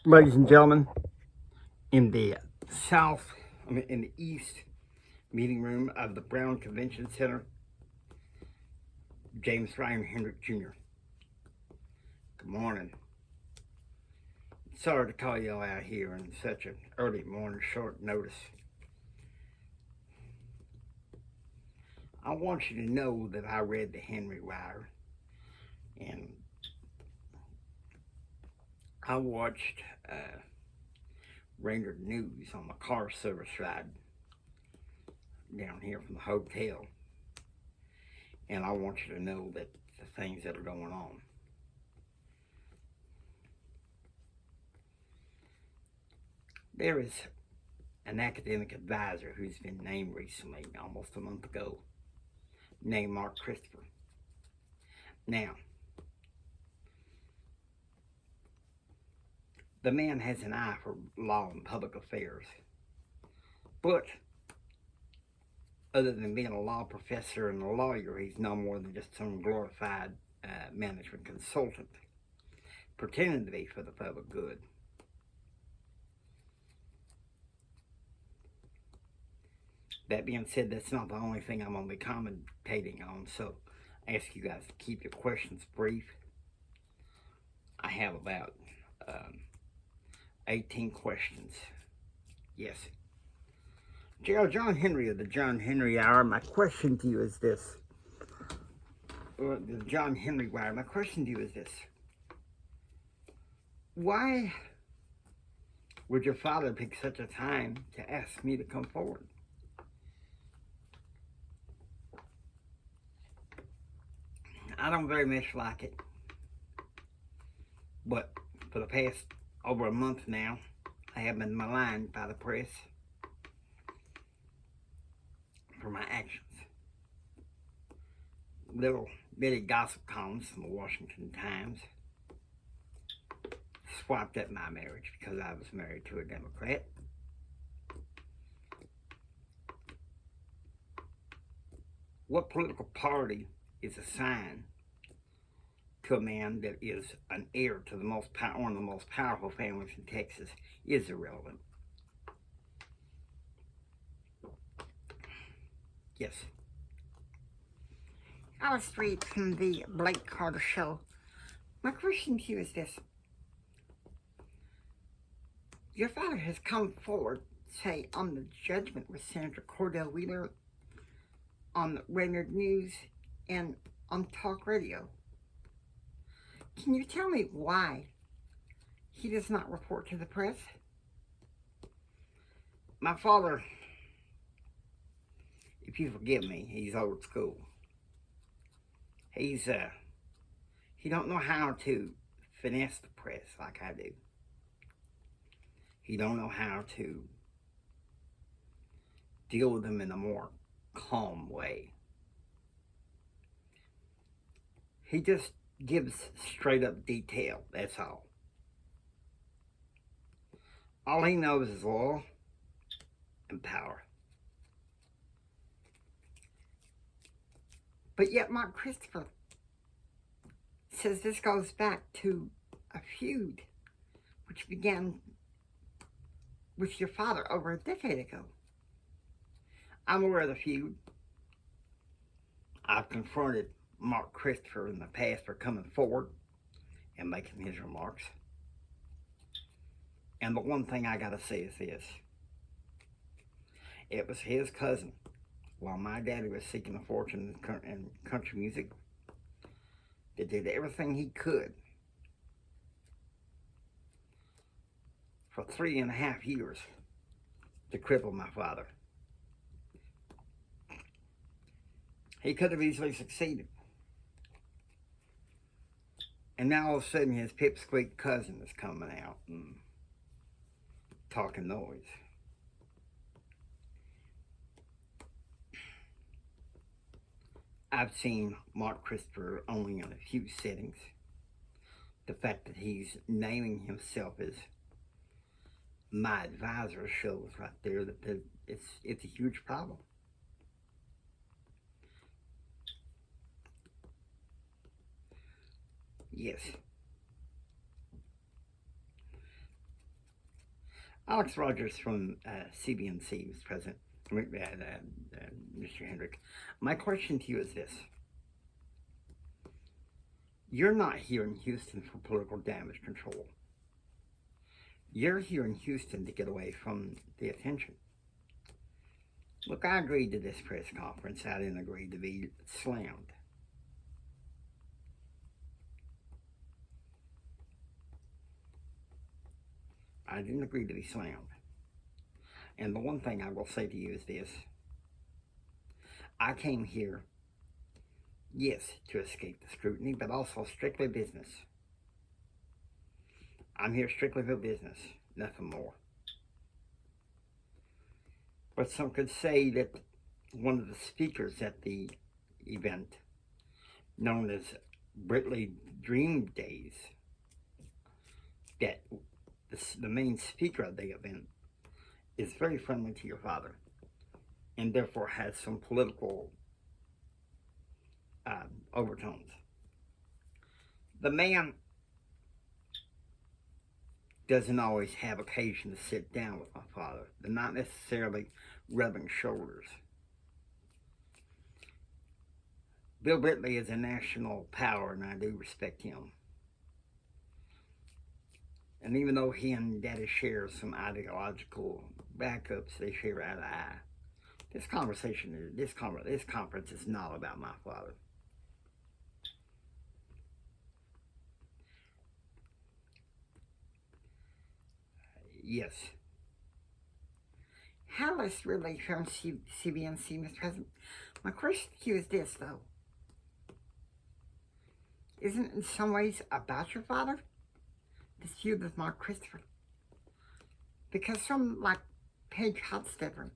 Ladies and gentlemen, in the in the east meeting room of the Brown Convention Center, James JR Hendrick Jr. Good morning. Sorry to call y'all out here in such an early morning short notice. I want you to know that I read the Henry Wire, and I watched Ranger News on the car service ride down here from the hotel, and I want you to know that the things that are going on. There is an academic advisor who's been named recently, almost a month ago, named Mark Christopher. Now, the man has an eye for law and public affairs, but other than being a law professor and a lawyer, he's no more than just some glorified management consultant, pretending to be for the public good. That being said, that's not the only thing I'm going to be commentating on, so I ask you guys to keep your questions brief. I have about 18 questions. Yes. JR John Henry of the John Henry Hour, my question to you is this. The John Henry Wire, my question to you is this. Why would your father pick such a time to ask me to come forward? I don't very much like it, but for the past over a month now, I have been maligned by the press for my actions. Little bitty gossip columns from the Washington Times swiped at my marriage because I was married to a Democrat. What political party is assigned to a man that is an heir to one of the most powerful families in Texas is irrelevant. Yes. Alice Reed from the Blake Carter Show. My question to you is this. Your father has come forward, say, on the judgment with Senator Cordell Wheeler, on Ranger News, and on talk radio. Can you tell me why he does not report to the press? My father, if you forgive me, he's old school. He don't know how to finesse the press like I do. He don't know how to deal with them in a more calm way. He just gives straight up detail, that's all. All he knows is law and power. But yet Mark Christopher says this goes back to a feud which began with your father over a decade ago. I'm aware of the feud. I've confronted Mark Christopher in the past for coming forward and making his remarks. And the one thing I gotta say is this. It was his cousin, while my daddy was seeking a fortune in country music, that did everything he could for 3.5 years to cripple my father. He could have easily succeeded. And now all of a sudden his pipsqueak cousin is coming out and talking noise. I've seen Mark Christopher only in a few settings. The fact that he's naming himself as my advisor shows right there that it's a huge problem. Yes. Alex Rogers from CBNC, Mr. President, Mr. Hendrick. My question to you is this. You're not here in Houston for political damage control. You're here in Houston to get away from the attention. Look, I agreed to this press conference. I didn't agree to be slammed. I didn't agree to be slammed. And the one thing I will say to you is this. I came here, yes, to escape the scrutiny, but also strictly business. I'm here strictly for business, nothing more. But some could say that one of the speakers at the event, known as Britley Dream Days, that the main speaker of the event is very friendly to your father and therefore has some political overtones. The man doesn't always have occasion to sit down with my father. They're not necessarily rubbing shoulders. Bill Britley is a national power, and I do respect him. And even though he and Daddy share some ideological backups, they share eye to eye. This conference is not about my father. Yes. How is really from CBNC, Mr. President? My question to you is this, though. Isn't it in some ways about your father? This feud with Mark Christopher? Because some, like Paige Hotstepper,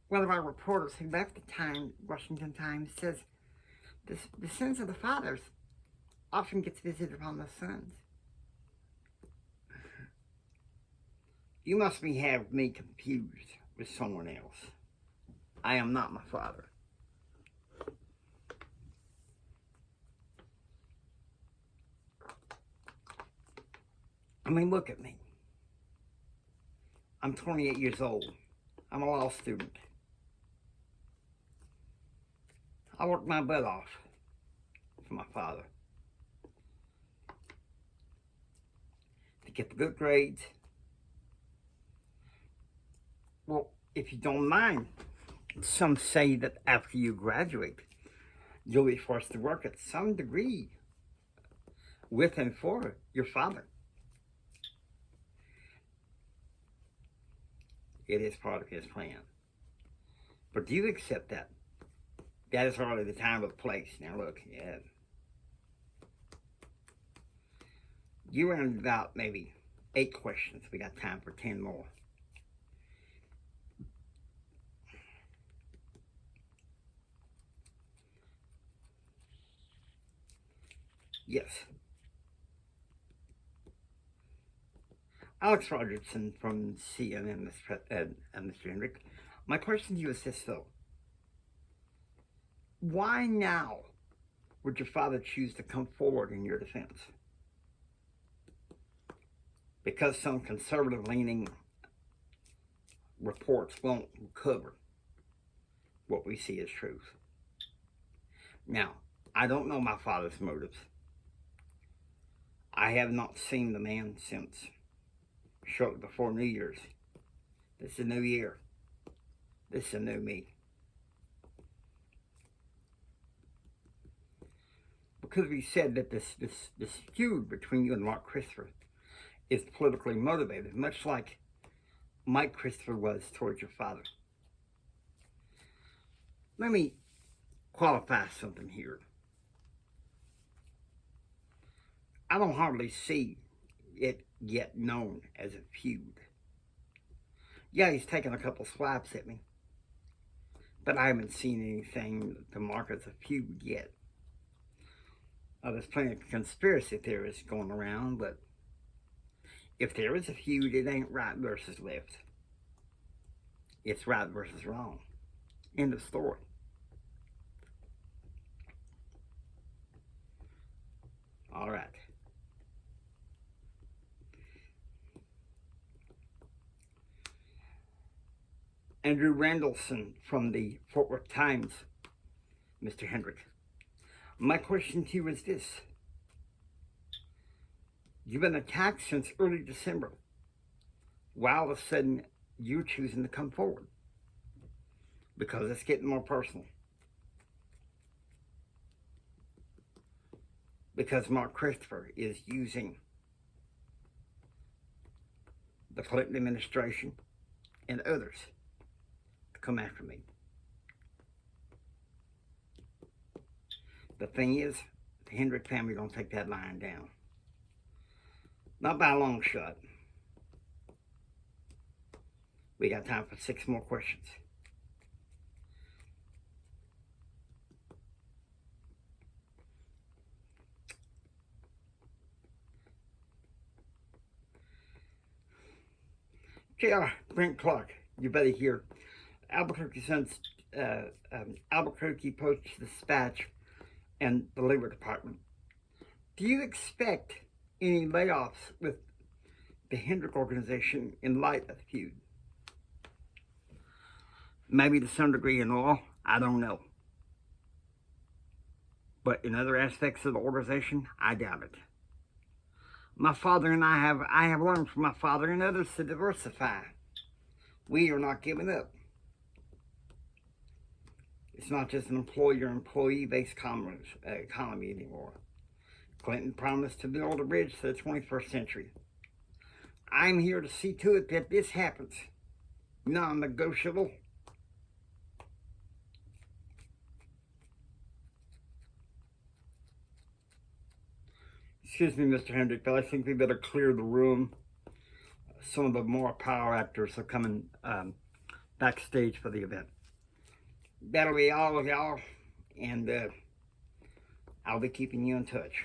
one of our reporters who left the Washington Times, says the sins of the fathers often gets visited upon the sons. You must have me confused with someone else. I am not my father. I mean, look at me. I'm 28 years old. I'm a law student. I worked my butt off for my father to get the good grades. Well, if you don't mind, some say that after you graduate, you'll be forced to work at some degree with and for your father. It is part of his plan. But do you accept that? That is hardly the time or the place. Now look, yeah. You ran about maybe 8 questions. We got time for 10 more. Yes. Alex Rogerson from CNN, Mr. Hendrick. My question to you is this, though. Why now would your father choose to come forward in your defense? Because some conservative-leaning reports won't cover what we see as truth. Now, I don't know my father's motives. I have not seen the man since shortly before New Year's. This is a new year. This is a new me. Because we said that this feud between you and Mark Christopher is politically motivated, much like Mike Christopher was towards your father. Let me qualify something here. I don't hardly see it yet known as a feud. Yeah, he's taken a couple swipes at me, but I haven't seen anything to mark as a feud yet. There's plenty of conspiracy theorists going around, but if there is a feud, it ain't right versus left. It's right versus wrong. End of story. All right. Andrew Randallson from the Fort Worth Times, Mr. Hendrick. My question to you is this. You've been attacked since early December. Why all of a sudden you're choosing to come forward? Because it's getting more personal. Because Mark Christopher is using the Clinton administration and others to come after me. The thing is, the Hendrick family don't take that line down. Not by a long shot. We got time for 6 more questions. JR, Brent Clark, you better hear. Albuquerque Post Dispatch and the Labor Department. Do you expect any layoffs with the Hendrick organization in light of the feud? Maybe to some degree in law, I don't know. But in other aspects of the organization, I doubt it. My father and I have learned from my father and others to diversify. We are not giving up. It's not just an employer-employee-based economy anymore. Clinton promised to build a bridge to the 21st century. I'm here to see to it that this happens. Non-negotiable. Excuse me, Mr. Hendrick, but I think we better clear the room. Some of the more power actors are coming backstage for the event. That'll be all of y'all, and I'll be keeping you in touch.